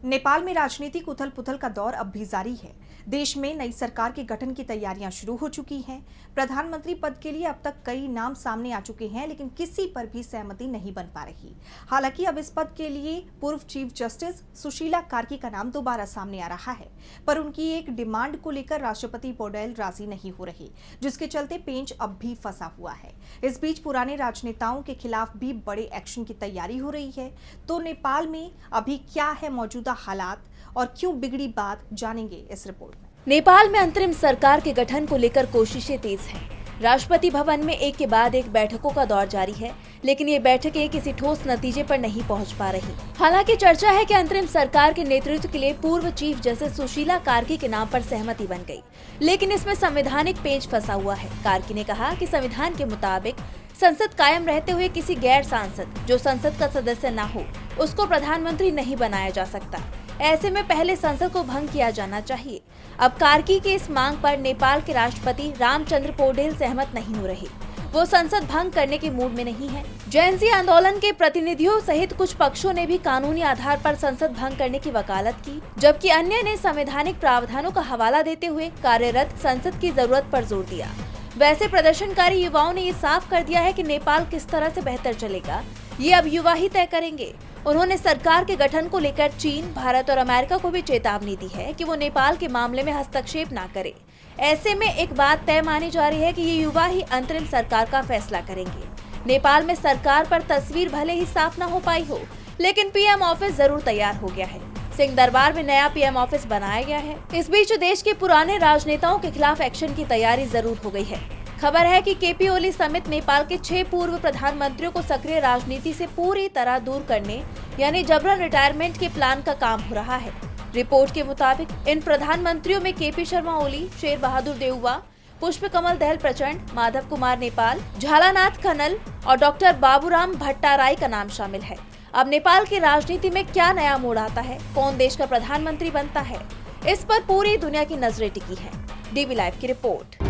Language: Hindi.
नेपाल में राजनीतिक उथल पुथल का दौर अब भी जारी है। देश में नई सरकार के गठन की तैयारियां शुरू हो चुकी हैं। प्रधानमंत्री पद के लिए अब तक कई नाम सामने आ चुके हैं, लेकिन किसी पर भी सहमति नहीं बन पा रही। हालांकि अब इस पद के लिए पूर्व चीफ जस्टिस सुशीला कार्की का नाम दोबारा सामने आ रहा है, पर उनकी एक डिमांड को लेकर राष्ट्रपति पौडेल राजी नहीं हो रहे, जिसके चलते पेंच अब भी फंसा हुआ है। इस बीच पुराने राजनेताओं के खिलाफ भी बड़े एक्शन की तैयारी हो रही है। तो नेपाल में अभी क्या है मौजूदा हालात और क्यों बिगड़ी बात, जानेंगे इस रिपोर्ट में। नेपाल में अंतरिम सरकार के गठन को लेकर कोशिशें तेज हैं। राष्ट्रपति भवन में एक के बाद एक बैठकों का दौर जारी है, लेकिन ये बैठकें किसी ठोस नतीजे पर नहीं पहुंच पा रही। हालांकि चर्चा है कि अंतरिम सरकार के नेतृत्व के लिए पूर्व चीफ जस्टिस सुशीला कार्की के नाम पर सहमति बन गई, लेकिन इसमें संवैधानिक पेंच फंसा हुआ है। कार्की ने कहा कि संविधान के मुताबिक संसद कायम रहते हुए किसी गैर सांसद जो संसद का सदस्य न हो, उसको प्रधानमंत्री नहीं बनाया जा सकता। ऐसे में पहले संसद को भंग किया जाना चाहिए। अब कार्की की इस मांग पर नेपाल के राष्ट्रपति रामचंद्र पौडेल सहमत नहीं हो रहे। वो संसद भंग करने के मूड में नहीं है। जेन ज़ी आंदोलन के प्रतिनिधियों सहित कुछ पक्षों ने भी कानूनी आधार पर संसद भंग करने की वकालत की, जबकि अन्य ने संवैधानिक प्रावधानों का हवाला देते हुए कार्यरत संसद की जरूरत पर जोर दिया। वैसे प्रदर्शनकारी युवाओं ने ये साफ कर दिया है कि नेपाल किस तरह से बेहतर चलेगा, ये अब युवा ही तय करेंगे। उन्होंने सरकार के गठन को लेकर चीन, भारत और अमेरिका को भी चेतावनी दी है कि वो नेपाल के मामले में हस्तक्षेप न करे। ऐसे में एक बात तय मानी जा रही है कि ये युवा ही अंतरिम सरकार का फैसला करेंगे। नेपाल में सरकार पर तस्वीर भले ही साफ न हो पाई हो, लेकिन पीएम ऑफिस जरूर तैयार हो गया है। सिंह दरबार में नया पीएम ऑफिस बनाया गया है। इस बीच देश के पुराने राजनेताओं के खिलाफ एक्शन की तैयारी जरूर हो गई है। खबर है कि केपी ओली समेत नेपाल के 6 पूर्व प्रधानमंत्रियों को सक्रिय राजनीति से पूरी तरह दूर करने यानी जबरन रिटायरमेंट के प्लान का काम हो रहा है। रिपोर्ट के मुताबिक इन प्रधानमंत्रियों में केपी शर्मा ओली, शेर बहादुर देउवा, पुष्प कमल दहल प्रचंड, माधव कुमार नेपाल, झालानाथ खनल और डॉक्टर बाबूराम भट्टाराई का नाम शामिल है। अब नेपाल की राजनीति में क्या नया मोड़ आता है, कौन देश का प्रधानमंत्री बनता है, इस पर पूरी दुनिया की नजरें टिकी है। डीवी लाइव की रिपोर्ट।